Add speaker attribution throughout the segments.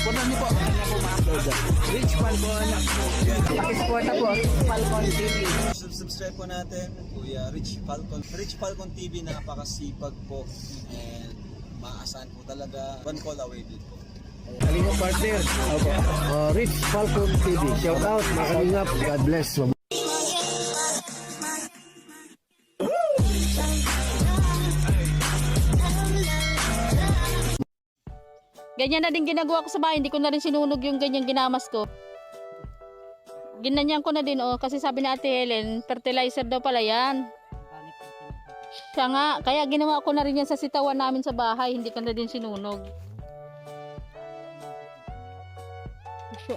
Speaker 1: Punan niyo po. Ano po ma-upload? Rich Falcon. Pakisupport na po. Falcon TV.
Speaker 2: Subscribe po natin, Kuya Rich Falcon. Rich Falcon TV, napakasipag po. And maasahan po talaga. One call away din po.
Speaker 1: Kalingap partner. Opo. Rich Falcon TV. Shout out mga kalingap. God bless.
Speaker 3: Ganyan na din ginagawa ko sa bahay. Hindi ko na rin sinunog yung ganyang ginamas ko. Ginanyan ko na din, oh. Kasi sabi ni Ate Helen, fertilizer daw pala yan. Siya nga, kaya ginawa ko na rin yan sa sitawan namin sa bahay. Hindi ko na din sinunog.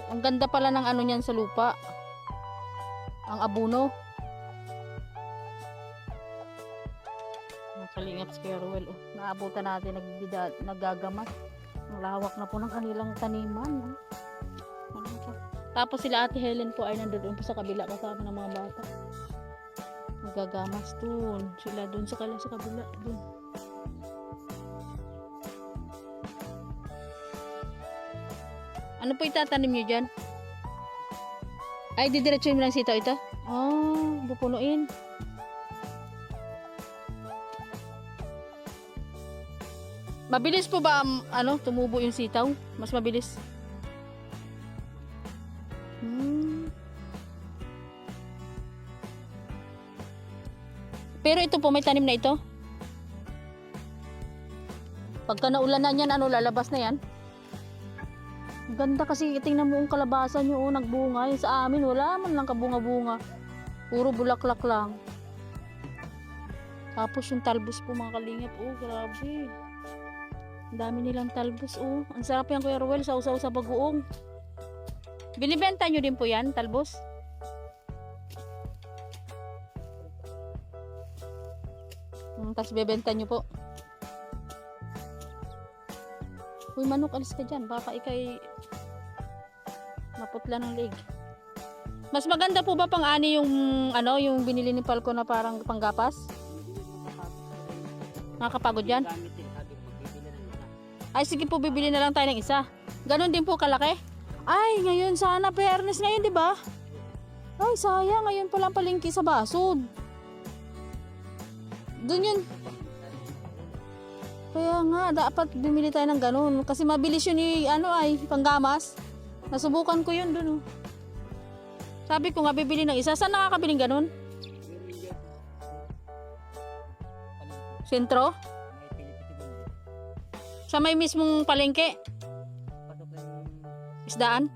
Speaker 3: Ang ganda pala ng ano niyan sa lupa. Ang abuno. Kalingap si Kuya Ruel, oh. Naabutan natin, nagagamas. Ang lawak na po ng kanilang taniman. Tapos sila Ate Helen po ay nandoon po sa kabila kasama ng mga bata. Magagamas dun. Sila dun sa kabila. Dun. Ano po itatanim nyo dyan? Ay, didiretsuhin mo lang sitaw ito? Oh, pupunuin. Mabilis po ba tumubo yung sitaw? Mas mabilis. Pero ito po, may tanim na ito. Pagka naulan na yan, lalabas na yan. Ganda kasi, tingnan mo ang kalabasa nyo, nagbunga. Yung sa amin, wala man lang kabunga-bunga. Puro bulaklak lang. Tapos yung talbos po mga kalingap, grabe. Ang dami nilang talbos, Ang sarap yan, Kuya Ruel, sausaw sa bagoong. Binibenta nyo din po yan, talbos? Tapos bebenta nyo po. Uy, manok, alis ka dyan. Baka ikay maputla ng leg. Mas maganda po ba pang ani yung yung binili ni Falco na parang panggapas? Nakakapagod yan? Ay, sige po, bibili na lang tayo ng isa. Ganon din po kalaki. Ay, ngayon sana, fairness ngayon, di ba? Ay, sayang, ngayon palang palengke sa Basud. Doon yun. Kaya nga, dapat bumili tayo ng ganon. Kasi mabilis yun panggamas. Nasubukan ko yun doon, Sabi ko nga, bibili ng isa. Saan nakakabiling ganon? Sentro? Sa may mismong palengke? Isdaan?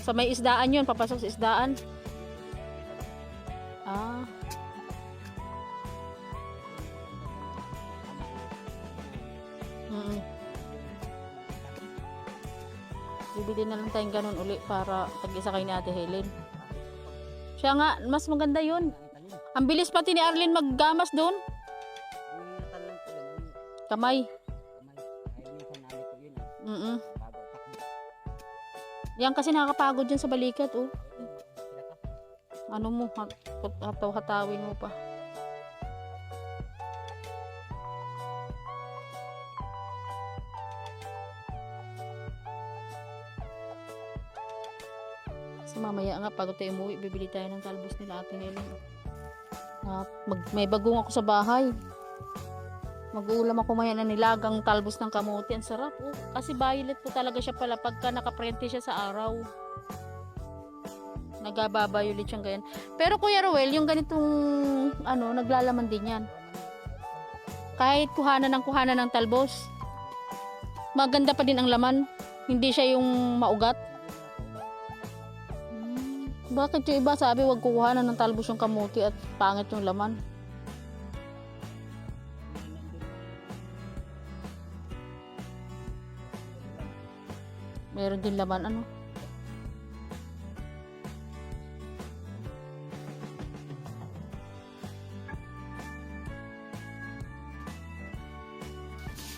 Speaker 3: Sa may isdaan yun, papasok sa isdaan. Ah. Bibili na lang tayong ganun uli para tag-isa kay ni Ate Helen. Siya nga, mas maganda yun. Ang bilis pati ni Arlene maggamas doon. Kamay. Yan kasi nakakapagod dyan sa balikat, Ano mo, hatawin mo pa. Kasi mamaya nga, pagod tayo umuwi, bibili tayo ng talbos nila Ate Helen. May bagong ako sa bahay. Mag-uulam ako maya na nilagang talbos ng kamote. Ang sarap, Kasi violet po talaga siya pala pagka nakaprente siya sa araw. Nagababa-violet siyang ganyan. Pero Kuya Ruel, yung ganitong naglalaman din yan. Kahit kuhanan ng talbos, maganda pa din ang laman. Hindi siya yung maugat. Bakit yung iba sabi wag kukuhanan ng talbos yung kamote at pangit yung laman? Meron din laman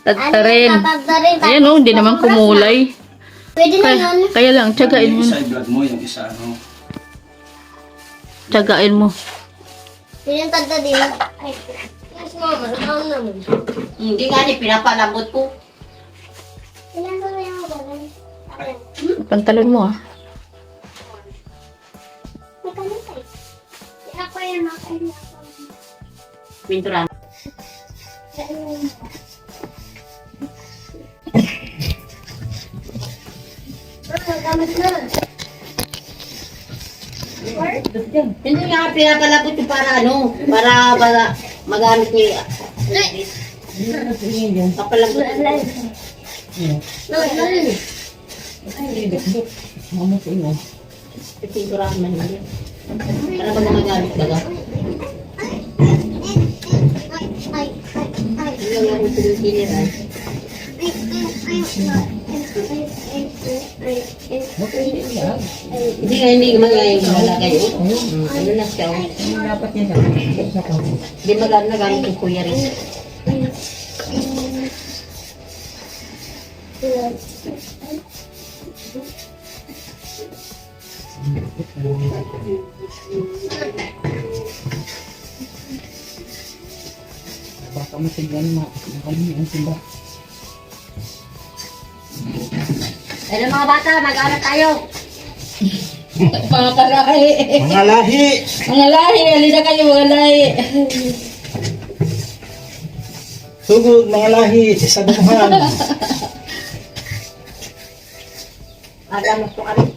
Speaker 3: Tagtarin. Ayan hindi naman kumulay.
Speaker 4: Pwede na yun.
Speaker 3: Kaya lang, tsagain mo.
Speaker 2: Yung isa i-vlog mo, yung isa
Speaker 3: Tsagain mo.
Speaker 4: Pwede yung tagtarin. Ay, mas mo. Hindi nga ni pinapalambot ko.
Speaker 3: Pantalon mo ah.
Speaker 4: Pinturan. Hindi nga pinapalambot ko para ano, para magamit niya. Papalambot. Pinturan man yun. Para ba magamit ka ba? Hindi nga ako pinitiniran. Hindi magagamit wala kayo. Ano na siya? Dapat niya sa Hindi magagamit yung kuya rin.
Speaker 1: Baka masigyan makalimutan sila.
Speaker 4: Ayun mga bata, mag-aral tayo.
Speaker 3: Mga kalahi.
Speaker 2: Mga lahi!
Speaker 3: Mga lahi, alina kayo mga lahi.
Speaker 2: Sugod mga lahi sa buhan.
Speaker 4: Agamos po kami.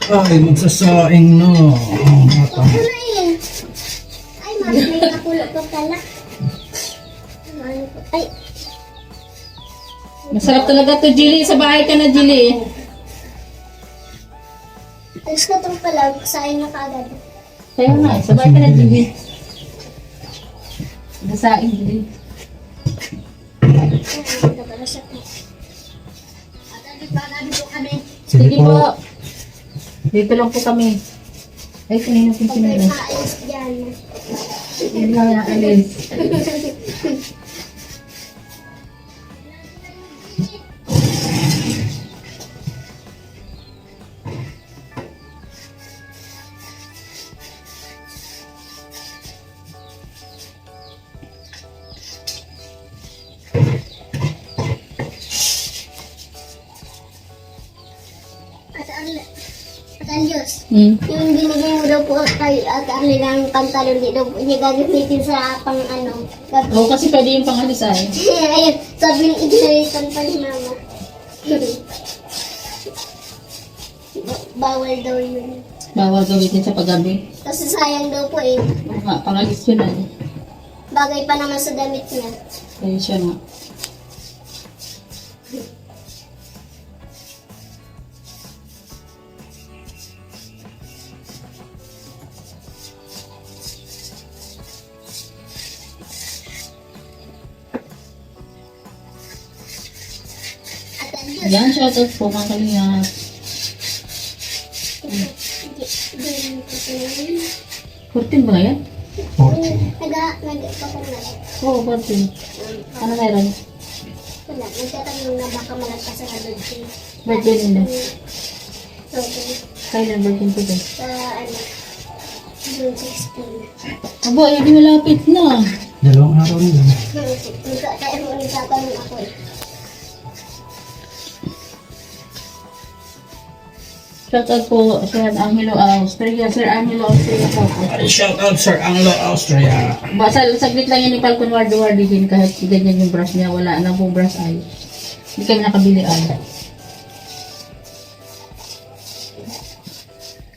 Speaker 2: Ay, magsasaing no.
Speaker 5: Ay, may nakulo ko pala. Ay,
Speaker 3: Masarap talaga to, Jilly. Sa bahay ka na, Jilly.
Speaker 5: alis ko itong pala. Sain na kagad.
Speaker 3: Kaya nga, sa bahay ka na, Jilly. Nasaing, Jilly.
Speaker 5: Ay, nagkabala siya po.
Speaker 3: Sige po. Dito lang po kami. Ay, kanina po
Speaker 5: Pag may
Speaker 3: sinila.
Speaker 5: maalis dyan.
Speaker 3: Hindi lang naalis.
Speaker 5: At Alyos,
Speaker 3: Hmm.
Speaker 5: yung binigay mo daw po kay Ate Arlie ng pantalon, di daw po niya gagamitin sa pang ano.
Speaker 3: Oo, kasi pwede yung pangalis ay.
Speaker 5: Ayun, sabi ng ignorant pa ni Mama. Bawal daw yun.
Speaker 3: Bawal gamitin sa paggabi.
Speaker 5: Kasi sayang daw po eh.
Speaker 3: Oo nga, pangalis yun ay.
Speaker 5: Bagay pa naman sa damit niya.
Speaker 3: Kaya siya nga.
Speaker 5: At Alyos,
Speaker 3: Yan, shoutout po mga kalingap.
Speaker 5: hindi
Speaker 3: 14 ba yan?
Speaker 5: nagpapanak.
Speaker 3: Oo, 14. Ano meron?
Speaker 5: Wala, nagtatanong na baka malagpas sa birthday.
Speaker 3: Birthday nila.
Speaker 5: So,
Speaker 3: Kailan birthday ko ba?
Speaker 5: sa ano, June 16.
Speaker 3: Abo, ay di malapit na.
Speaker 2: Dalawang araw nila.
Speaker 5: Kaya mo nagtatanong ako eh.
Speaker 3: Shoutout po, Sir Angelo Austria. Sir Angelo Austria po po.
Speaker 2: Shout out Sir Anglo Austria.
Speaker 3: Basta saglit lang yan ni Falcon Wardy din kahit ganyan yung brush niya. Wala na pong brush ay. Hindi kami nakabili ay.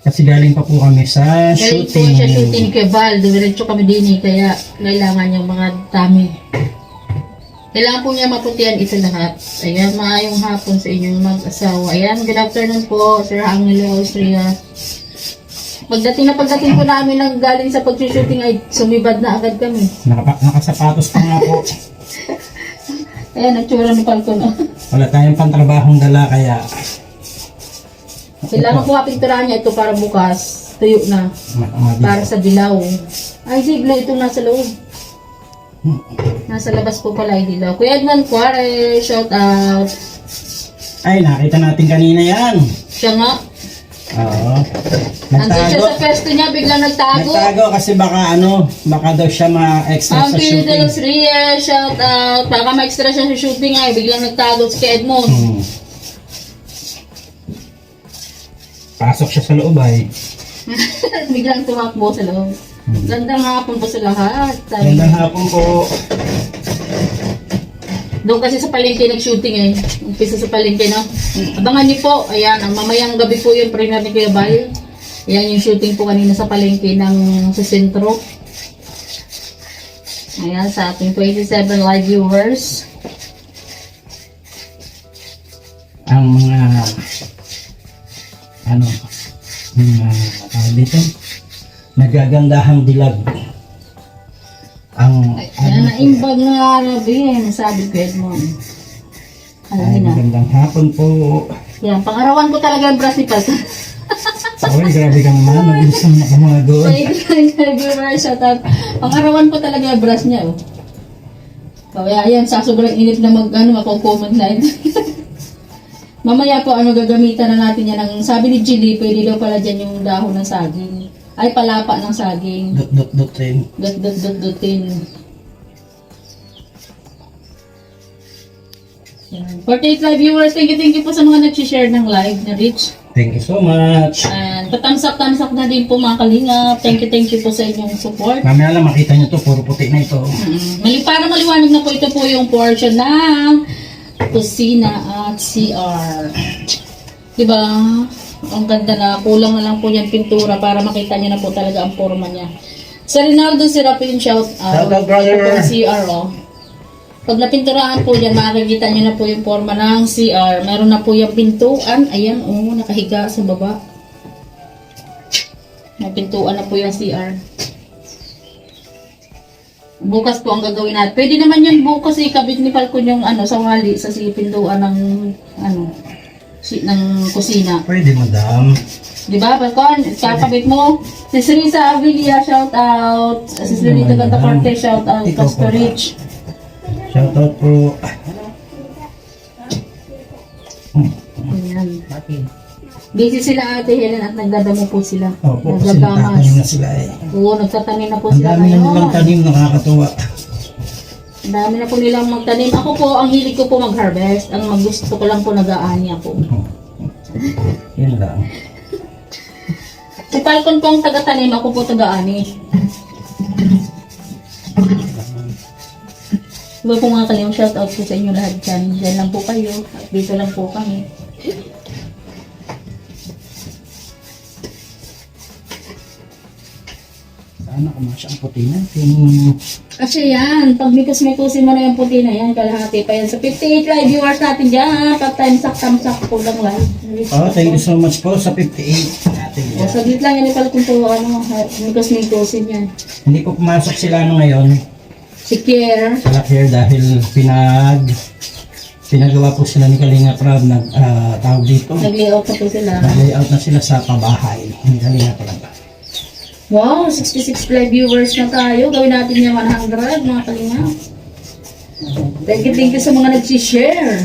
Speaker 2: Kasi galing pa po kami sa
Speaker 3: Galing po siya shooting kay Val. Diretso kami din eh. Kaya kailangan yung mga dami. Kailangan po niya maputihan isa lahat. Ayan, maayong hapon sa inyong mag-asawa. Ayan, good afternoon po, Sir Angelo Austria. Pagdating po namin ng galing sa pag-shooting ay sumibad na agad kami.
Speaker 2: Nakasapatos pa nga po.
Speaker 3: Ayan, ang tsura ni Falcon.
Speaker 2: Wala tayong pantrabahong dala kaya
Speaker 3: Kailangan po pinturahan niya ito para bukas. Tuyo na. Para sa dilaw. Ay, si Blue, itong nasa loob. Nasa labas po pala yung dilaw. Kuya Edmond Cuare, shout out.
Speaker 6: Ay, nakita natin kanina yan.
Speaker 3: Siya nga.
Speaker 6: Oo.
Speaker 3: Andun siya
Speaker 6: Nagtago.
Speaker 3: sa pwesto niya, biglang nagtago.
Speaker 6: Nagtago kasi baka baka daw siya ma-extra sa
Speaker 3: Pio de
Speaker 6: shooting.
Speaker 3: los Reyes, shout out. Baka ma-extra siya sa shooting ay, biglang nagtago si Edmond.
Speaker 6: Pasok siya sa loob ay.
Speaker 3: Biglang tumakbo sa loob. Gandang hapon po sa lahat.
Speaker 6: Gandang hapon po.
Speaker 3: Doon kasi sa palengke nag-shooting eh. Umpisa sa palengke, no? Abangan niyo po. Ayan, ang mamayang gabi po yung premiere ni Kuya Bal. Ayan yung shooting po kanina sa palengke ng sa sentro. Ayan, sa ating 27 live viewers.
Speaker 6: Ang mga dito nagagandahang dilag. Ang
Speaker 3: Ayan, naimbag na arabi. Sabi ko, Edmond.
Speaker 6: ay,
Speaker 3: Alam na.
Speaker 6: magandang hapon po.
Speaker 3: Yan, pang-arawan ko talaga ang brush ni Pat.
Speaker 6: Oy, grabe ka naman. Mabilis ang mga good.
Speaker 3: Viewers, shout out. Pang-arawan ko talaga ang brush niya, oh. Kaya yan, sa sobrang init na mag-comment live. Mamaya po, gagamitan na natin yan. Ang sabi ni Jilly, pwede daw pala dyan yung dahon ng saging. Ay, palapa ng saging.
Speaker 6: Dot-dot-dotin.
Speaker 3: Dot-dot-dot-dotin. 48 live viewers, thank you po sa mga nag-share ng live na Rich.
Speaker 6: Thank you so much.
Speaker 3: And thumbs up na din po mga kalingap. Thank you po sa inyong support.
Speaker 6: Mamaya lang makita nyo to, puro puti na ito.
Speaker 3: Para maliwanag na po, ito po yung portion ng kusina at CR. Diba? Ang ganda na, kulang na lang po yung pintura para makita nyo na po talaga ang forma niya. Sa Rinaldo Serapin, shout out.
Speaker 6: Shout out, brother.
Speaker 3: Ito po yung CR, oh. Pag napinturahan po yan, makikita nyo na po yung forma ng CR. Meron na po yung pintuan. Ayan, oh, nakahiga sa baba. May pintuan na po yung CR. Bukas po ang gagawin natin. Pwede naman yan bukas ikabit ni Falcon yung sa wali sa pintuan ng ng kusina.
Speaker 6: Pwede, madam.
Speaker 3: Di ba, Falcon? Kakabit mo. Si Risa Avilia, shout out. Si Lolita Ganta Corte, shout out.
Speaker 6: Ikaw
Speaker 3: Pastor
Speaker 6: pa ba?
Speaker 3: Rich.
Speaker 6: Shoutout po.
Speaker 3: Ayan. Busy sila Ate Helen at nagdadamo po sila.
Speaker 6: Opo, kasi
Speaker 3: Naglagamas.
Speaker 6: nagtatanim na sila eh.
Speaker 3: Oo, nagtatanim na po
Speaker 6: Ang
Speaker 3: sila
Speaker 6: dami na nilang
Speaker 3: ngayon.
Speaker 6: tanim, nakakatuwa.
Speaker 3: Ang dami na po nilang magtanim. Ako po, ang hilig ko po mag-harvest. Ang gusto ko lang po nag-aani ako.
Speaker 6: Yun lang.
Speaker 3: Si Falcon po ang taga-tanim, ako po taga-ani. Diba po mga kalimang shout out po sa inyo lahat dyan. Diyan lang po kayo. At dito lang po kami.
Speaker 6: Sana kumasya ang puti natin.
Speaker 3: Kasi yan, pag mikos-mikusin mo na yung puti na yan, kalahati pa yan. Sa 58 live viewers natin dyan, pag-tamsak po lang live.
Speaker 6: Oh, thank you so much po sa 58 natin.
Speaker 3: O, saglit lang yan, ipal kung po, mikos-mikusin yan.
Speaker 6: Hindi po pumasok sila ngayon
Speaker 3: Si Kier,
Speaker 6: sa Lakir dahil pinagawa po sila ni Kalinga Prab tawag dito.
Speaker 3: nag-layout na po sila.
Speaker 6: Nag-layout na sila sa pabahay ni Kalinga Prab.
Speaker 3: Wow, 66 live viewers na tayo. Gawin natin yung 100, mga kalinga. Thank you sa mga nag-share.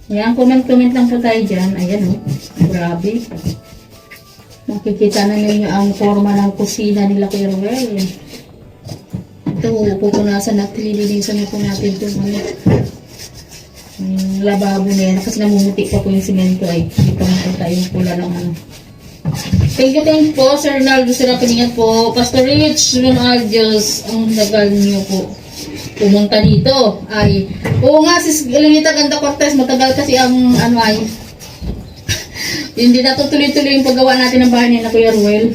Speaker 3: Ayan, comment lang po tayo dyan. Ayan, oh. Grabe. Makikita na ninyo ang forma ng kusina nila Kuya Ruel. Ito, pupunasan natin, lilinisan na po natin itong lababo na yan. Kasi namumutik pa po yung simento ay hindi pa makita yung pula ng Thank you po, Sir Naldo Serapin, ingat po. Pastor Rich, Ronald Diyos, ang nagal niyo po pumunta dito. Ay, oo nga, sis Lolita Ganta Cortez, matagal kasi ang ay hindi na tuloy-tuloy yung paggawa natin ng bahay ni na Kuya Ruel.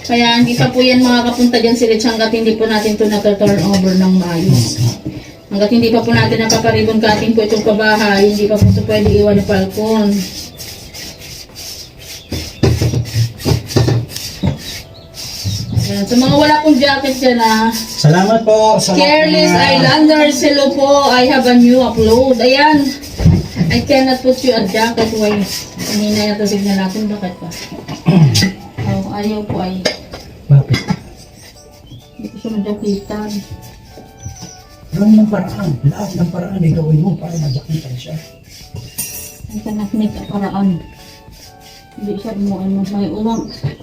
Speaker 3: Kaya hindi pa po yan makakapunta dyan si Rich hanggat hindi po natin ito nata-turn over ng maayos. Hanggat hindi pa po natin napaparibon cutting po itong pabahay, hindi pa po ito pwede iwan ni Falcon. Ayan. Sa mga wala pong jacket dyan
Speaker 6: Salamat po sa
Speaker 3: Careless Islanders, hello po. I have a new upload. Ayan. I cannot put you a jacket. Why? Kanina yata signal natin. Bakit pa? Oh, ayaw po ay.
Speaker 6: Bakit?
Speaker 3: Hindi ko siya madyakitan.
Speaker 6: Alam ng paraan. Lahat ng paraan ay gawin mo para madyakitan siya.
Speaker 3: Ang kanaknik ang paraan. Hindi siya umuan mo.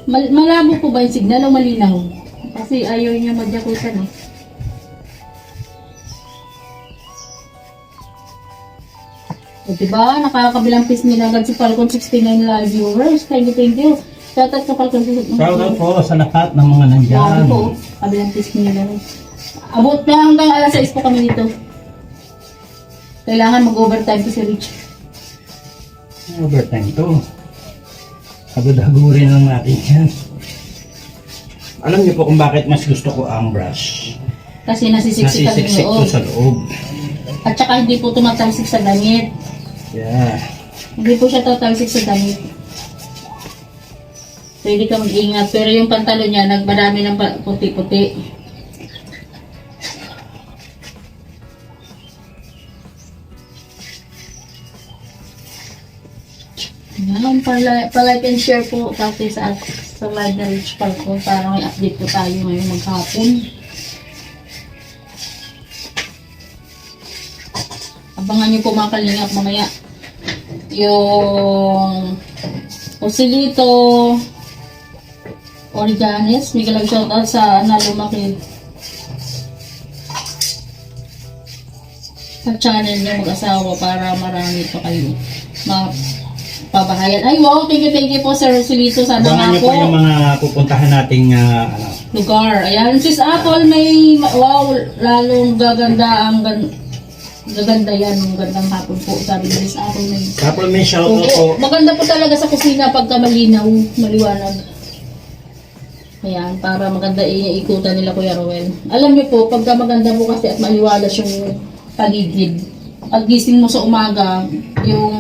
Speaker 3: Malabo po ba yung signal o malinaw? Kasi ayaw niya madyakitan eh. O diba, nakakabilang piece nila agad si Falcon 69 live viewers. Thank you. Shoutout sa Falcon 69.
Speaker 6: Shoutout po sa lahat ng mga nandyan.
Speaker 3: Grabe po, kabilang piece nila. Abot na hanggang alas 6 po kami dito. Kailangan mag-overtime to si Rich.
Speaker 6: Overtime to. Hagod-hagurin lang natin yan. Alam niyo po kung bakit mas gusto ko ang brush.
Speaker 3: Kasi nasisiksik kami
Speaker 6: Nasisiksik to
Speaker 3: loob.
Speaker 6: sa loob.
Speaker 3: At saka hindi po tumatalsik sa damit.
Speaker 6: Yeah.
Speaker 3: Hindi po siya tatalsik sa damit. Pwede ka mag-ingat. Pero yung pantalo niya, nagmarami ng puti-puti. Yan, pa-like and share po kasi sa live na Rich Falcon para may update po tayo ngayong maghapon. Abangan niyo po mga kalingap mamaya yung Osilito Origanes. May galang shoutout sa Nalumakid sa channel niyo mag-asawa para marami pa kayo pabahayan. Ay wow, thank you po Sir Osilito. Sana
Speaker 6: Abangan
Speaker 3: nga
Speaker 6: niyo
Speaker 3: po
Speaker 6: po yung mga pupuntahan nating
Speaker 3: lugar. Ayan, Sis Apple may wow, lalong gaganda ang gaganda yan, ang gandang hapon po, sabi ni Sis Apple may.
Speaker 6: Apple may shoutout po.
Speaker 3: Maganda po talaga sa kusina pagka malinaw, maliwanag. Ayan, para maganda ikutan nila Kuya Rowel. Alam niyo po, pagka maganda po kasi at maliwalas yung paligid, pag gising mo sa umaga, yung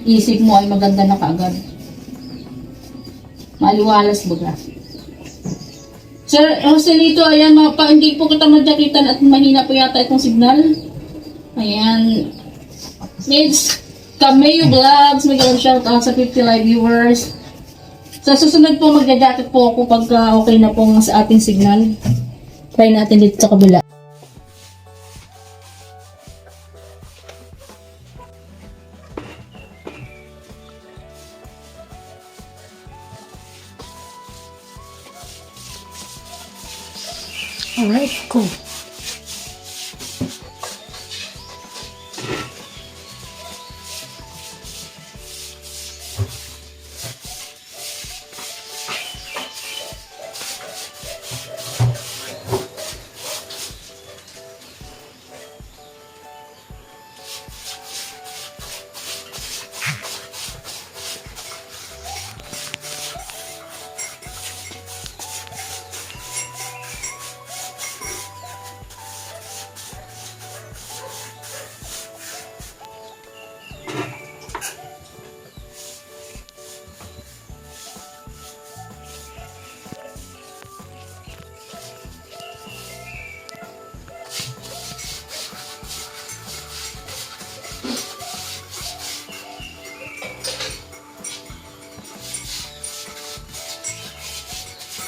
Speaker 3: isip mo ay maganda na kaagad. Maliwalas baga. Sir Joselito, ayan, hindi po kita madyakitan at mahina po yata itong signal. Ayan. It's Cameo Vlogs. May galang shoutout sa 50 live viewers. Sa susunod po, magja-jacket po ako pagka okay na po sa ating signal. Try natin dito sa kabila. Alright, cool.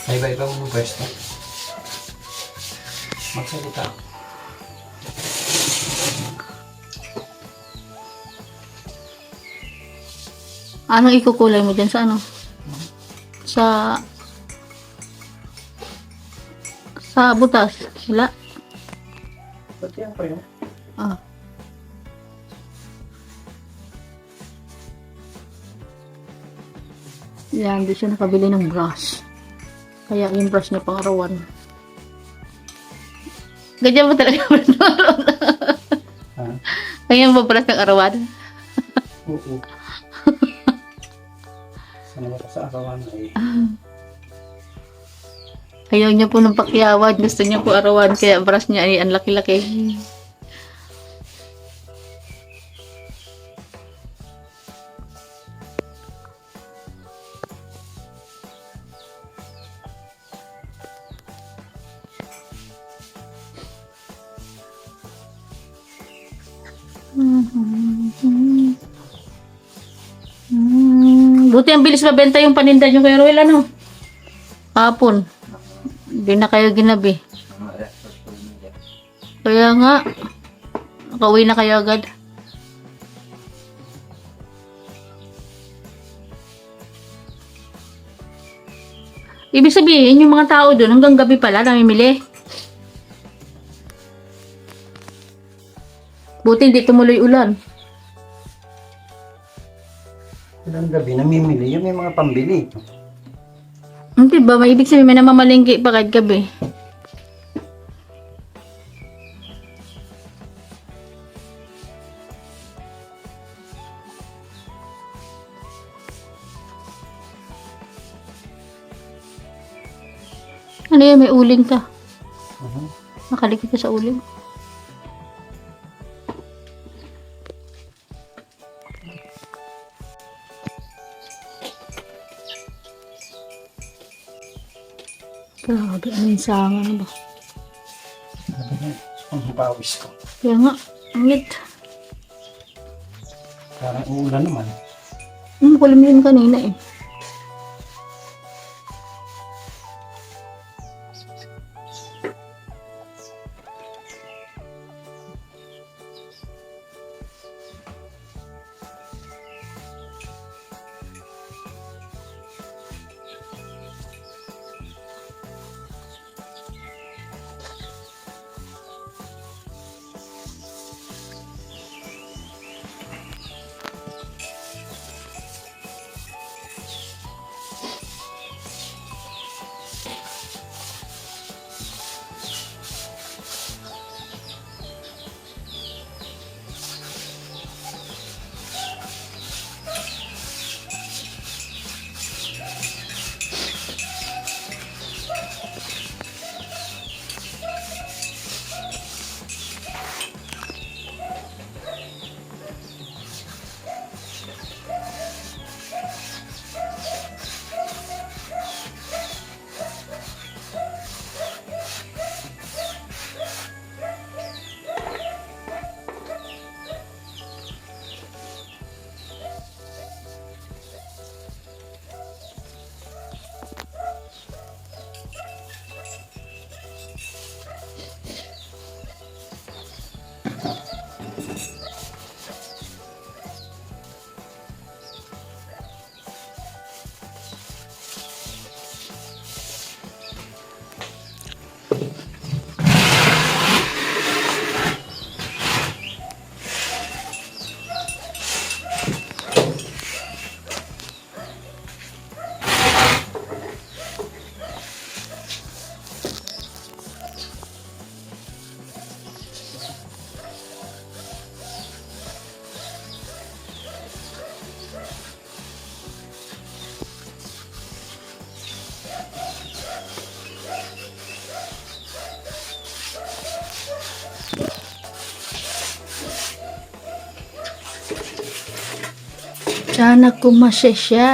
Speaker 7: Iba-iba mo pwesto. Magsalita.
Speaker 3: Anong ikukulay mo dyan sa ano? Sa butas. Wala.
Speaker 7: Ba't yan pa yun?
Speaker 3: Ah. Yan, di siya nakabili ng brush. Kaya yung brush niya pang arawan. Ganyan ba talaga arawan? Ganyan ba brush ng arawan?
Speaker 7: Oo. Sana ba sa arawan ay...
Speaker 3: Ayaw niya po ng pakyawan. Gusto niya po arawan. Kaya brush niya ay ang laki-laki. Buti ang bilis mabenta yung paninda nyo kay Roel, ano? Hapon. Hindi na kayo ginabi. Kaya nga, nakauwi na kayo agad. Ibig sabihin, yung mga tao doon hanggang gabi pala namimili. Buti hindi tumuloy ulan.
Speaker 6: Ilang gabi, namimili. Yung may mga pambili.
Speaker 3: Hindi ba? May ibig sabihin, may namamalingki pa kahit gabi. Ano yan? May uling ka. Nakalikit ka sa uling. Grabe, ano yung sanga na ba?
Speaker 6: Ang pawis ko.
Speaker 3: Kaya nga, angit.
Speaker 6: Parang uulan naman.
Speaker 3: Kulim yun kanina eh. Sana kumasya siya.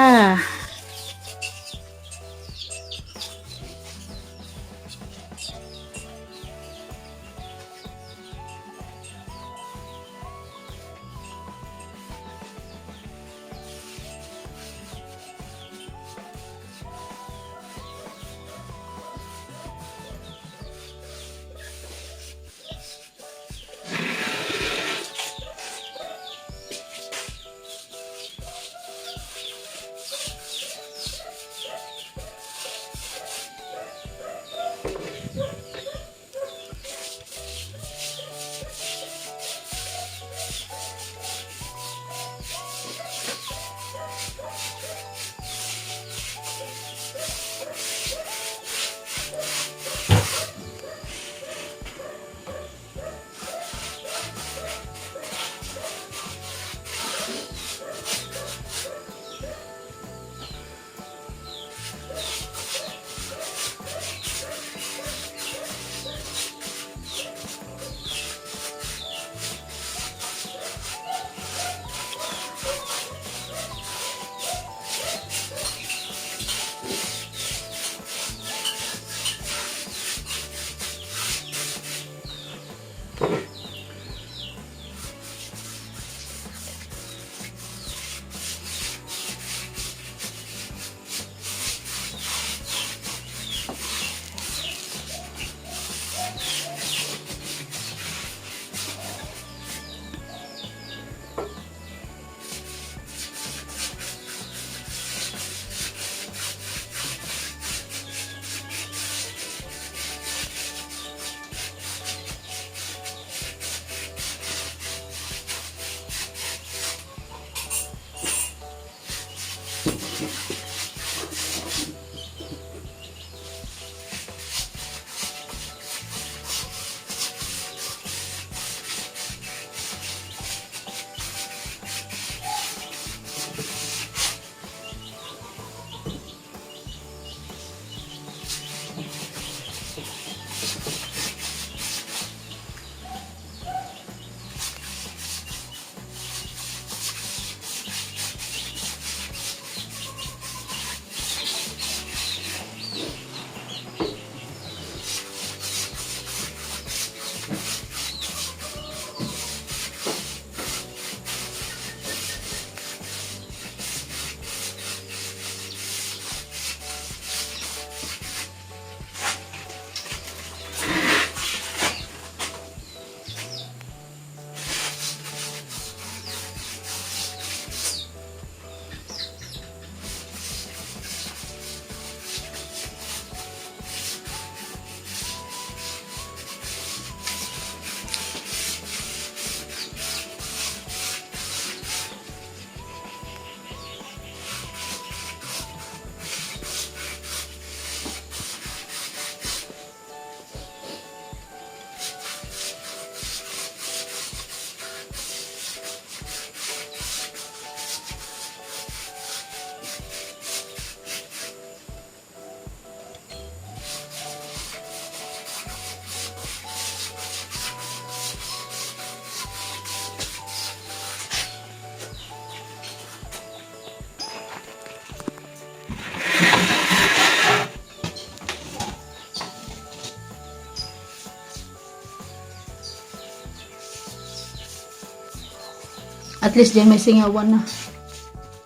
Speaker 3: At least diyan may singawan na.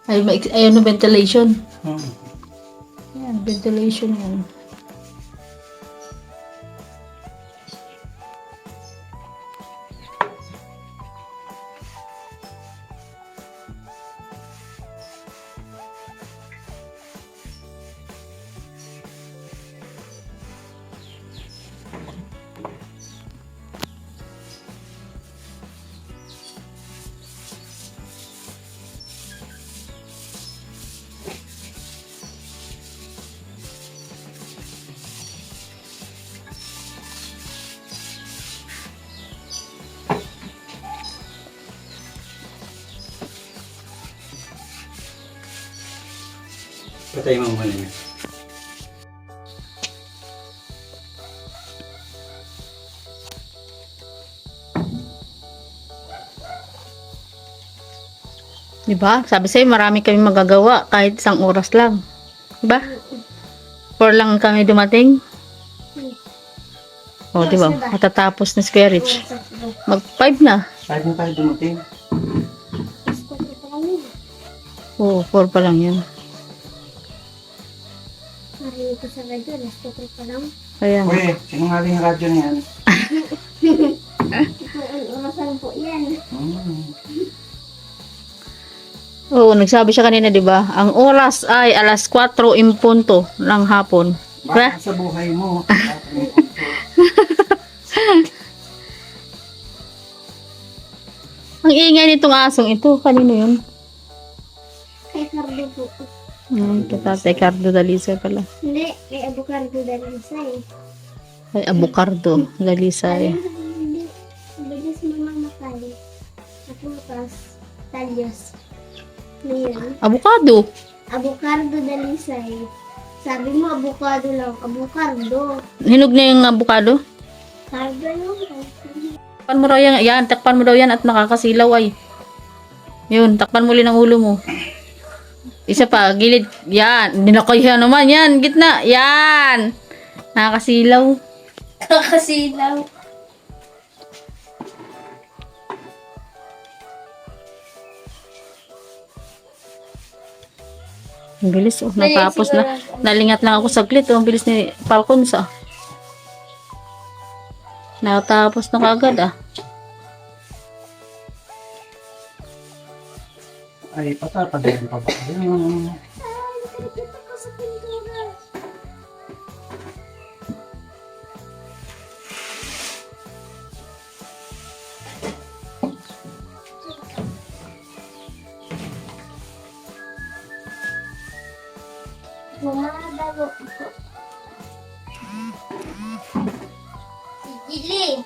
Speaker 3: Ay ano, ventilation. Yan, ventilation yan.
Speaker 6: Patay mo muna niya.
Speaker 3: Diba? Sabi sa'yo, marami kami magagawa kahit isang oras lang. Diba? 4 lang kami dumating. O, diba? Matatapos na Square Rich. Mag 5 na.
Speaker 6: Kahit na tayo dumating.
Speaker 3: Oo, 4 pa lang yan.
Speaker 5: Narinig ko sa radyo, alas 4 pa lang.
Speaker 3: Kaya nga.
Speaker 6: Uy, sinungaling ang radyo na yan.
Speaker 5: Ito ang orasan po yan.
Speaker 3: Oo, nagsabi siya kanina, diba? Ang oras ay alas 4 in punto ng hapon.
Speaker 6: Baka sa buhay mo.
Speaker 3: Ang ingay nitong asong ito. Kanino yun?
Speaker 5: Kay Cardo po.
Speaker 3: Tatay Cardo Dalisay pala.
Speaker 5: Hindi, kay Abucardo Dalisay.
Speaker 3: Ay, Abucardo Dalisay.
Speaker 5: Hindi, bilis mamamatay. At bukas, talyos. Ngayon,
Speaker 3: Avocado.
Speaker 5: Abucardo Dalisay. Sabi mo, abukado lang. Abucardo.
Speaker 3: Hinog na yung avocado.
Speaker 5: Cardo yun.
Speaker 3: Takpan mo raw yan. Yan, takpan mo daw yan at nakakasilaw ay. Yun, takpan mo ulit ang ulo mo. Isa pa, gilid. Yan, dinakaya naman. Yan, gitna. Yan. Nakakasilaw.
Speaker 5: Kakasilaw.
Speaker 3: Ang bilis oh. Natapos na. Nalingat lang ako saglit oh. Ang bilis ni Falcon sa. Natapos na kagad ah.
Speaker 6: Ay, patapagayin pa ba? Yung...
Speaker 5: Bumadago po. Si Gili.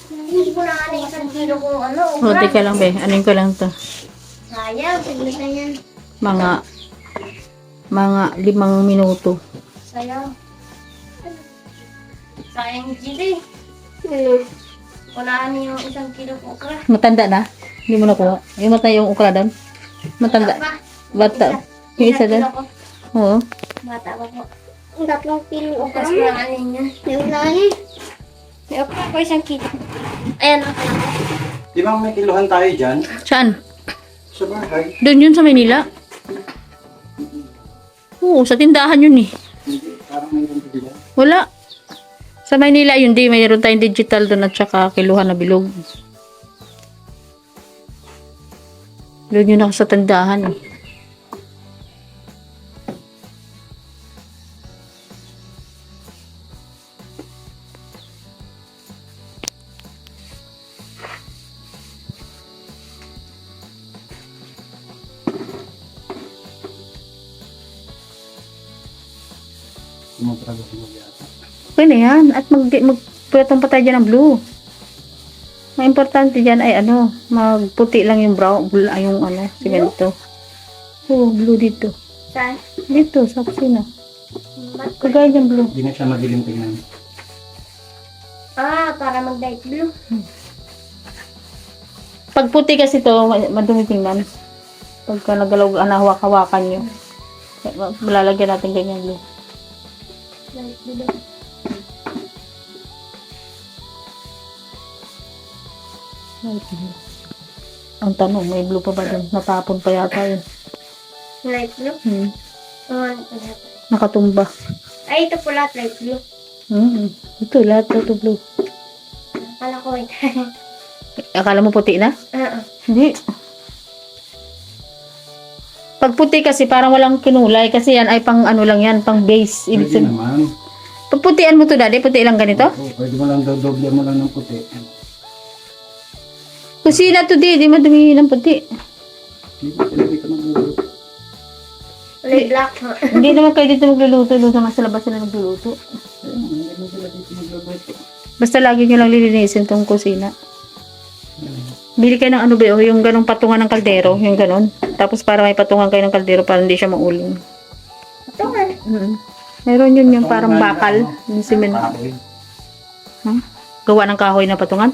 Speaker 5: Hindi ko na ano isang kilo kung ano.
Speaker 3: O, teka lang be. Anin ko lang to.
Speaker 5: Sayang, saglitan yan.
Speaker 3: Mga 5 minuto.
Speaker 5: Sayang. Sayang Gili. Wala niyo yung isang kilo kung okra.
Speaker 3: Matanda na? Hindi mo nakuha. Yung mata yung ukra doon? Matanda. Bata. Yung isa doon? Oo.
Speaker 5: Bata pa po. Ang 3 kilo okra. Tapos wala niya. May ulan. May okra po 1 kilo. Ayan, okra.
Speaker 6: Di ba may kiluhan tayo dyan?
Speaker 3: Saan?
Speaker 6: Sa bahay.
Speaker 3: Doon yun sa Maynila? Oo, sa tindahan yun eh.
Speaker 6: Hindi, parang mayroon pa dyan.
Speaker 3: Wala. Sa Maynila yun, di. Mayroon tayong digital doon at saka kiluhan na bilog. Doon yun ako sa tindahan eh.
Speaker 6: Sumutrago mo yata.
Speaker 3: Okay na yan. At magpretong pa tayo dyan ng blue. Ang importante dyan ay ano, magputi lang yung brown, yung ano, simento. Oo, blue dito.
Speaker 5: Saan?
Speaker 3: Dito, sa kusina. Kagaya dyan blue.
Speaker 6: Hindi na siya madilim tingnan.
Speaker 5: Ah, para mag-light blue.
Speaker 3: Pag puti kasi to, madumi tingnan. Pagka nagalaw, hawak-hawakan nyo. Malalagyan natin ganyan glue.
Speaker 5: Light blue.
Speaker 3: Ang tanong, may blue pa ba dun? Natapon pa yata yun.
Speaker 5: Light blue? Ano pala?
Speaker 3: Nakatumba.
Speaker 5: Ay, ito pula, light blue.
Speaker 3: Ito, lahat ito blue.
Speaker 5: Akala ko ito.
Speaker 3: Akala mo puti na?
Speaker 5: Oo.
Speaker 3: Hindi. Pag puti kasi parang walang kinulay kasi yan ay pang ano lang yan, pang base. Ibig
Speaker 6: Pwede
Speaker 3: sabihin.
Speaker 6: naman.
Speaker 3: Pag putian mo to daddy, puti lang ganito?
Speaker 6: Oo, pwede mo lang doble mo lang ng puti.
Speaker 3: Kusina to di madumi ng puti.
Speaker 6: Hindi ka magluluto.
Speaker 5: Kulay black. Ha?
Speaker 3: Hindi naman kayo dito magluluto, doon naman sa labas sila nagluluto.
Speaker 6: Hindi mo sila dito magluluto.
Speaker 3: Basta lagi nyo lang lilinisin tong kusina. Bili kayo ng ano ba, yung ganong patungan ng kaldero, yung ganon. Tapos para may patungan kayo ng kaldero para hindi siya mauling.
Speaker 5: Ito nga.
Speaker 3: Meron yun yung parang bakal, yung simen.
Speaker 6: Kahoy.
Speaker 3: Gawa ng kahoy na patungan.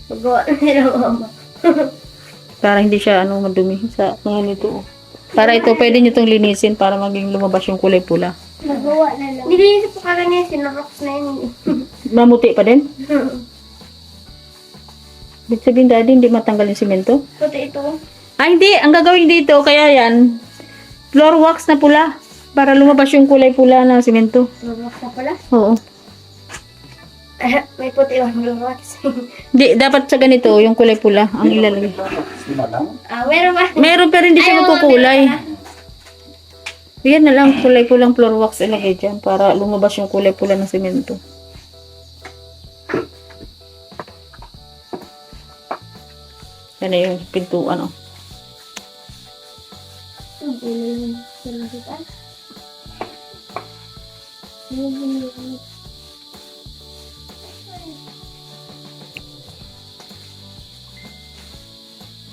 Speaker 5: Magawa na nila mama.
Speaker 3: Para hindi siya madumi sa mga nito. Para ito, pwede nyo itong linisin para maging lumabas yung kulay pula.
Speaker 5: Magawa na lang. Nilinis po kagad niya, sinarocks na yun.
Speaker 3: Mamuti pa din. Ibig sabihin daddy, hindi matanggal yung simento.
Speaker 5: Puti ito.
Speaker 3: Ay hindi, ang gagawin dito, kaya yan, floor wax na pula. Para lumabas yung kulay pula ng simento.
Speaker 5: Lurok na pala.
Speaker 3: Oo.
Speaker 5: May puti yung lurok.
Speaker 3: Hindi, dapat sa ganito, yung kulay pula, ang ilalagay.
Speaker 6: Sila lang.
Speaker 5: Meron ba?
Speaker 3: Meron pero hindi siya magkukulay. Yan na lang, kulay pulang floor wax ilagay dyan para lumabas yung kulay pula ng simento. Yan na yung pintuan, oh.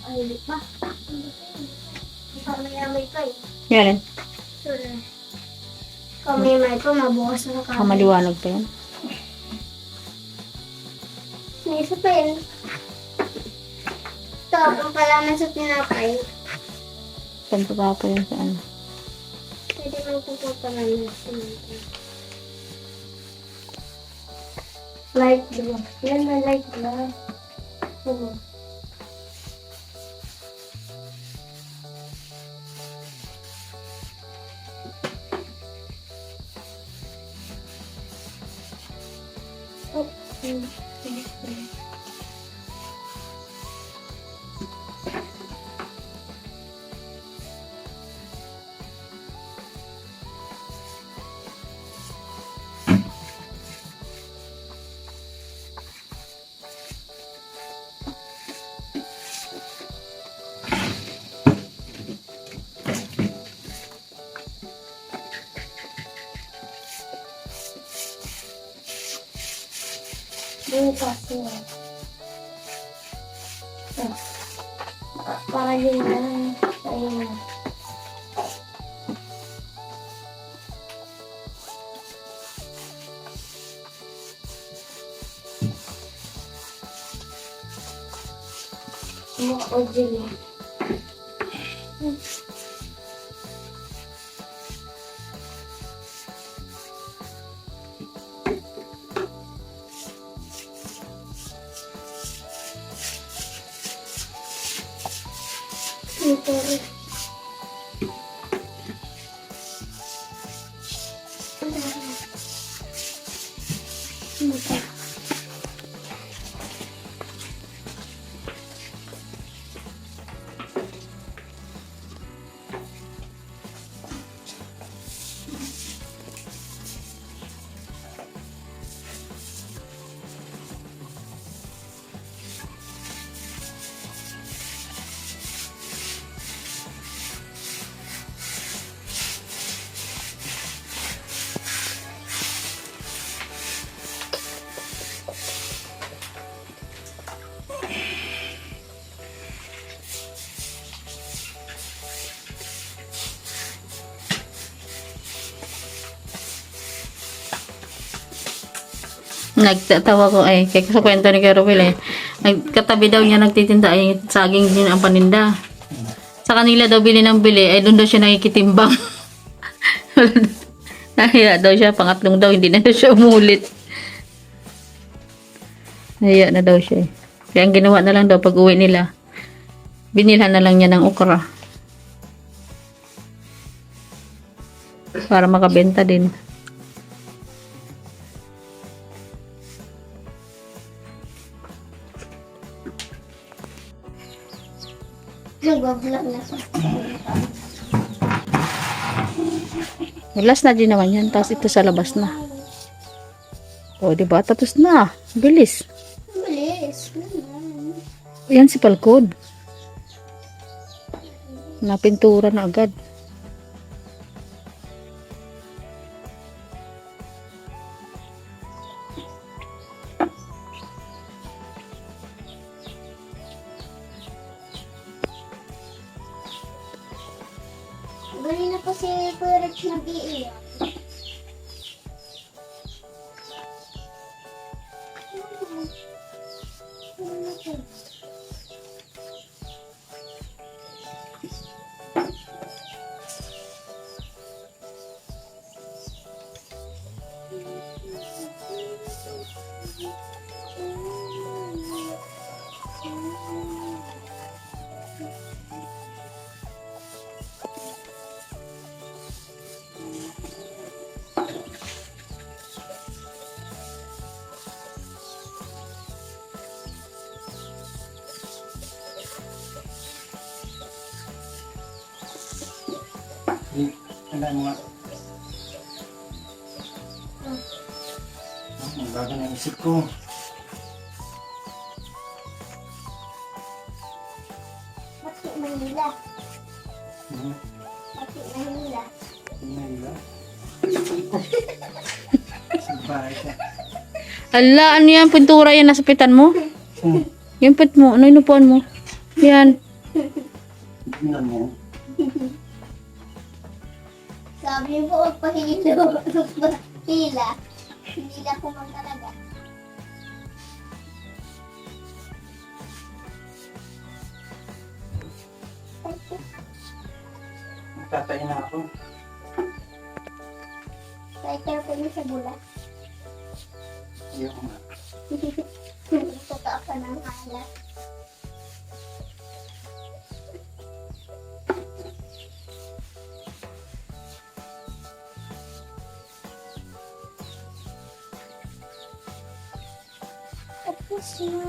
Speaker 5: Ay, hindi pa. Kamay-amay pa eh.
Speaker 3: Yan,
Speaker 5: Kamay-amay pa, mabukas na kamay.
Speaker 3: kamaliwanag pa yan.
Speaker 5: May isa pa yun. Ito, ang palaman sa tinapay.
Speaker 3: Saan pa pa yan sa ano?
Speaker 5: Pwede mo pupunta namin sa tinapay. Light blue. Yan na light blue. Oo. Bukas na. Para yun lang. Ayun. Mukha dyan. Ito.
Speaker 3: Nagtatawa ko ay, kaya sa kwento ni Carol eh. Katabi daw niya nagtitinda ay saging din ang paninda. Sa kanila daw bili ng bili ay doon daw siya nakikitimbang. Nahiya daw siya, pangatlong daw hindi na daw siya umulit. Nahiya na daw siya. Kaya ang ginawa na lang daw pag uwi nila, binilhan na lang niya ng okra. Para makabenta din.
Speaker 5: Nag-vlog na siya.
Speaker 3: Last na din naman yan. Tapos ito sa labas na. O, diba? Tapos na. Bilis.
Speaker 5: Bilis.
Speaker 3: Yan si Palkod. Napintura na agad.
Speaker 5: Bali na po si Kuya Rich nag-iiyak.
Speaker 6: Tandaan mo nga. Ang bago na isip ko.
Speaker 5: Pati Manila.
Speaker 6: Hmm?
Speaker 5: Pati Manila.
Speaker 6: Tingnan ba? Sabay siya.
Speaker 3: Ala, ano yan? Pintura yan nasa pitan mo? Yung pit mo. Ano inupuan mo? Yan.
Speaker 6: Tingnan mo.
Speaker 5: Sabi niyo po, magpahilo. Hila. Hila po man talaga.
Speaker 6: Nagtatay na ako.
Speaker 5: Writer po niyo sa bula.
Speaker 6: Ayoko nga.
Speaker 5: Totoo ka ng hala. Tapos na.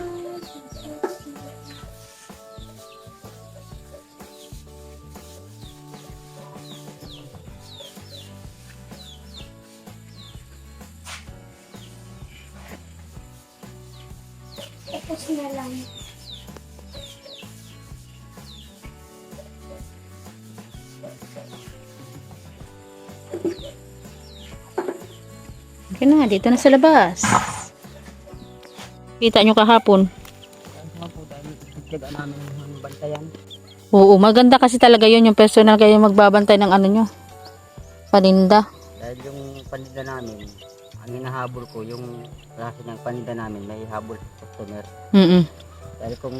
Speaker 5: Tapos na lang.
Speaker 3: Okay na, dito na sa labas. Kita nyo kahapon. Oo, maganda kasi talaga yun. Yung personal kayo magbabantay ng ano nyo. Paninda.
Speaker 8: Dahil yung paninda namin, ang hinahabol ko, yung klase ng paninda namin, may habol sa customer.
Speaker 3: Mm-mm.
Speaker 8: Dahil kung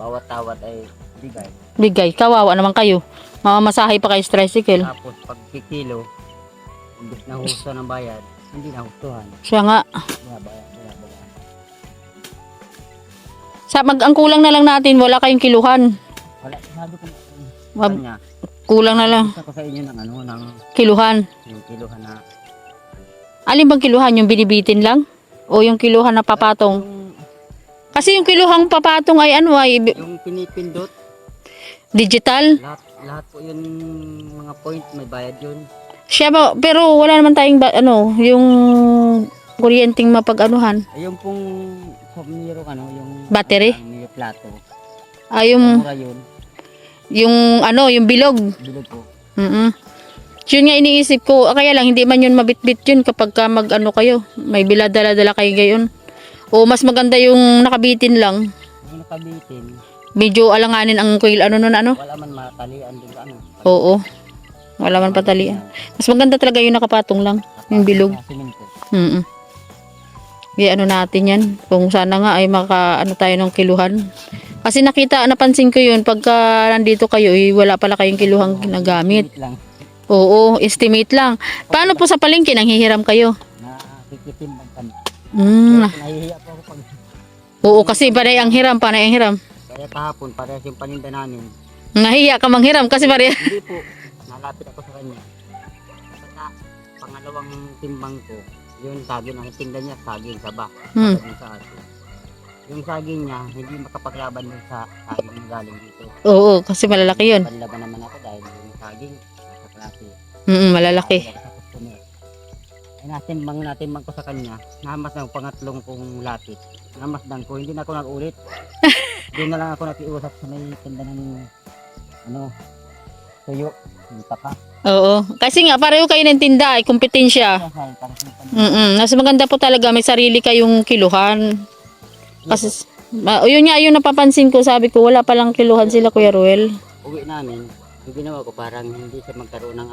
Speaker 8: bawat tawad ay bigay,
Speaker 3: Bigay, kawawa naman kayo. Mamamasahay pa kayo sa tricycle.
Speaker 8: tapos pag kikilo, imbis na husto ng bayad, hindi na hustuhan.
Speaker 3: Siya nga.
Speaker 8: Binabayad.
Speaker 3: Ang kulang na lang natin, wala kayong kiluhan.
Speaker 8: Wala, sabi ko
Speaker 3: Mab-
Speaker 8: kanya,
Speaker 3: Kulang na lang.
Speaker 8: gusto ko sa inyo ng ano, ng
Speaker 3: Kiluhan.
Speaker 8: yung kiluhan na,
Speaker 3: Alin bang kiluhan? Yung binibitin lang? O yung kiluhan na papatong?
Speaker 8: yung,
Speaker 3: Kasi yung kiluhang papatong ay ano ay
Speaker 8: yung pinipindot,
Speaker 3: digital.
Speaker 8: lahat po yun, mga point, may bayad yun.
Speaker 3: Siya ba, pero wala naman tayong yung kuryenteng mapag-anuhan.
Speaker 8: Ay, yung pong mayroong ano, yung
Speaker 3: Battery?
Speaker 8: may plato.
Speaker 3: Ay yung
Speaker 8: Mura yun,
Speaker 3: yung bilog.
Speaker 8: bilog po.
Speaker 3: Mm. Yun nga iniisip ko, kaya lang hindi man yun mabitbit yun kapag ka kayo, may biladala-dala kayo gayon. O mas maganda yung nakabitin lang.
Speaker 8: Yung nakabitin,
Speaker 3: Medyo alanganin ang coil ano.
Speaker 8: wala man matalian dun sa ano.
Speaker 3: Oo. Wala man patalian. Mas maganda talaga yung nakapatong lang, yung bilog.
Speaker 8: Sa simento.
Speaker 3: Mm. ano natin yan. Kung sana nga ay ano tayo ng kiluhan. Kasi napansin ko yun, pagka nandito kayo, wala pala kayong kiluhang ginagamit.
Speaker 8: Lang.
Speaker 3: Oo, estimate lang. Paano po sa palengke, nanghihiram kayo?
Speaker 8: Nakikitimbang kami.
Speaker 3: Mm.
Speaker 8: Nahihiya po ako pag...
Speaker 3: Oo, kasi panay ang hiram.
Speaker 8: Kaya kahapon, parehas yung paninda namin.
Speaker 3: Nahiya ka manghiram kasi pare.
Speaker 8: Hindi po, nalapit ako sa kanya. Sa pangalawang timbang ko, yung saging, ang tinda niya, saging, saba.
Speaker 3: Hmm.
Speaker 8: Saging sa aso. Yung saging niya, hindi makapaglaban dun sa saging na galing dito.
Speaker 3: Oo, kasi malalaki yun.
Speaker 8: Panlaban naman ako dahil yung saging, nasa klase.
Speaker 3: Malalaki.
Speaker 8: Sa customer. Ay natimbang ko sa kanya, namasdan ko pangatlong kong lapit. Namasdan ko, hindi na ako nag-ulit. Doon na lang ako nakiusap sa may tinda ng tuyo, yung taka.
Speaker 3: Oo. Kasi nga, pareho kayo ng tinda, ay kompetensya. Mas maganda po talaga, may sarili kayong kiluhan. Kasi, yun nga, yung napapansin ko, sabi ko, wala palang kiluhan sila, Kuya Ruel.
Speaker 8: Uwi namin, yung ginawa ko parang hindi siya magkaroon ng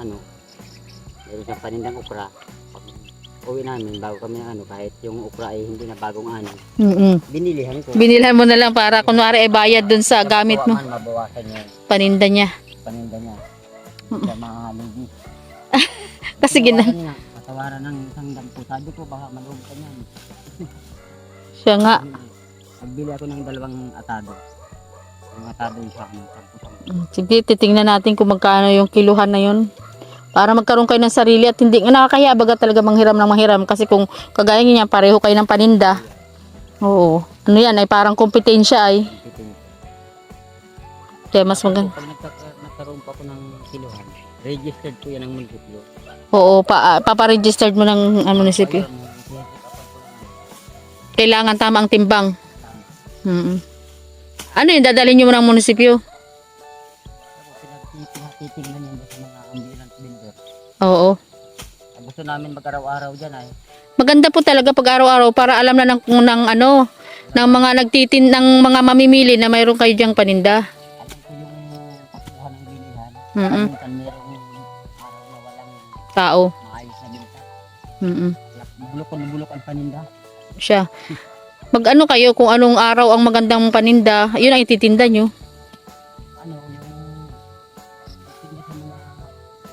Speaker 8: meron siyang panindang ukra. Pag uwi namin, bago kami kahit yung ukra ay hindi na bagong binilihan ko.
Speaker 3: Binilhan mo na lang para kunwari ay bayad dun sa gamit mo.
Speaker 8: Man, mabawasan niya yung
Speaker 3: Paninda niya.
Speaker 8: paninda niya. Sa mga lady.
Speaker 3: Kasi
Speaker 8: niya, patawaran ng isang dampo. Sabi ko, baka malungkot ka niyan.
Speaker 3: siya nga.
Speaker 8: Nagbili ako ng 2 atado. Yung atado yung sa akin.
Speaker 3: Sige, titingnan natin kung magkano yung kiluhan na yun. Para magkaroon kayo ng sarili at hindi nakakahiya baga talaga manghiram ng manghiram. Kasi kung kagaya niya, pareho kayo ng paninda. Oo. Ano yan, ay parang kompetensya ay. Kaya mas maganda.
Speaker 8: Pag nagkaroon pa ako ng kiluhan, registered ko yan ng munisipyo.
Speaker 3: Oo, paparegistered mo ng munisipyo. Kailangan tama ang timbang. Ano yun, dadalhin nyo mo ng munisipyo?
Speaker 8: Pinatitignan yun sa mga ambulance vendor.
Speaker 3: Oo.
Speaker 8: Gusto namin mag-araw-araw dyan ay.
Speaker 3: Maganda po talaga pag araw-araw para alam na ng mga ng mga mamimili na mayroon kayo diyang paninda.
Speaker 8: Alam ko yung pagkuha ng bilihan. Minsan merong araw na walang
Speaker 3: Tao.
Speaker 8: maayos na binta. Bulok ang paninda.
Speaker 3: Siya. Mag-ano kayo kung anong araw ang magandang paninda, yun ang ititinda nyo.
Speaker 8: Yung tignan sa mga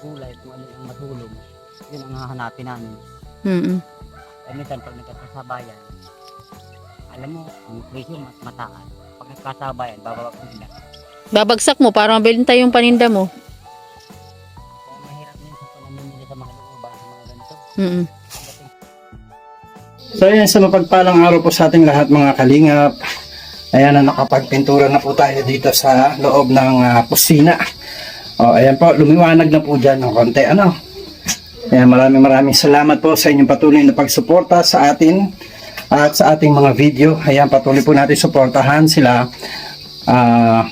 Speaker 8: gulay, kung ano yung matulog, yun ang hahanapin namin. Kaya minsan pag nagkasabayan, alam mo, ang presyo mas mataas. Pag nagkasabayan, bababa ko sila.
Speaker 3: Babagsak mo para mabilin tayo yung paninda mo.
Speaker 8: Kaya mahirap na yun sa panamimili sa mga looban, sa mga ganito.
Speaker 6: So ayan, sa mapagpalang araw po sa ating lahat mga kalingap. Ayan, nakapagpintura na po tayo dito sa loob ng kusina. O ayan po, lumiwanag na po dyan ng konti. Ayan, maraming salamat po sa inyong patuloy na pagsuporta sa atin at sa ating mga video. Ayan, patuloy po natin suportahan sila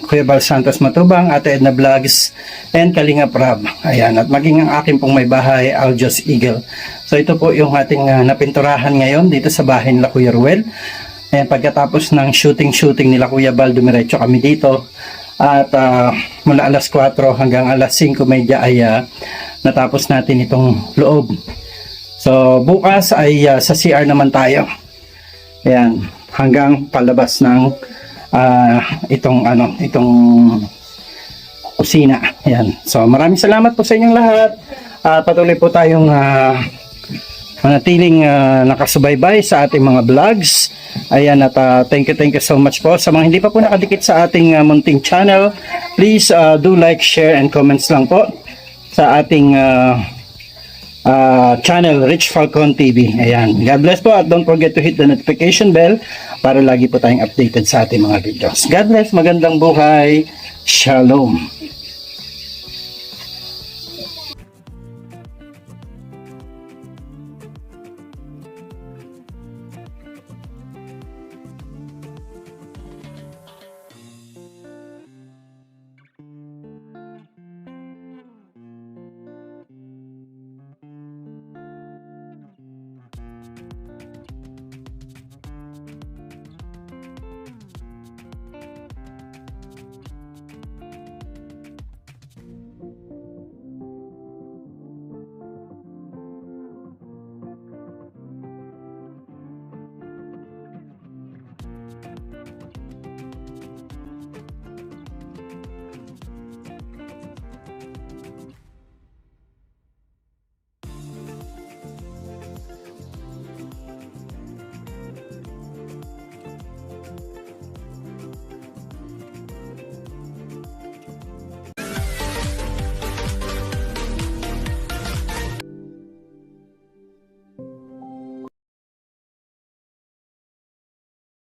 Speaker 6: Kuya Bal Santos Matubang, Ate Edna Vlogs, and Kalinga Prab. Ayan, at maging ang aking pong may bahay, Aljos Eagle. So ito po yung ating napinturahan ngayon dito sa bahay nila Kuya Ruel. Ayan, pagkatapos ng shooting nila Kuya Bal, dumiretso kami dito. At mula alas 4 hanggang alas 5:30 ay natapos natin itong loob. So bukas ay sa CR naman tayo. Ayan, hanggang palabas ng itong kusina. Ayan. So maraming salamat po sa inyong lahat. Patuloy po tayong manatiling nakasubaybay sa ating mga vlogs. Ayan, at thank you so much po. Sa mga hindi pa po nakadikit sa ating munting channel, please do like, share, and comments lang po sa ating channel, Rich Falcon TV. Ayan. God bless po, at don't forget to hit the notification bell para lagi po tayong updated sa ating mga videos. God bless, magandang buhay. Shalom.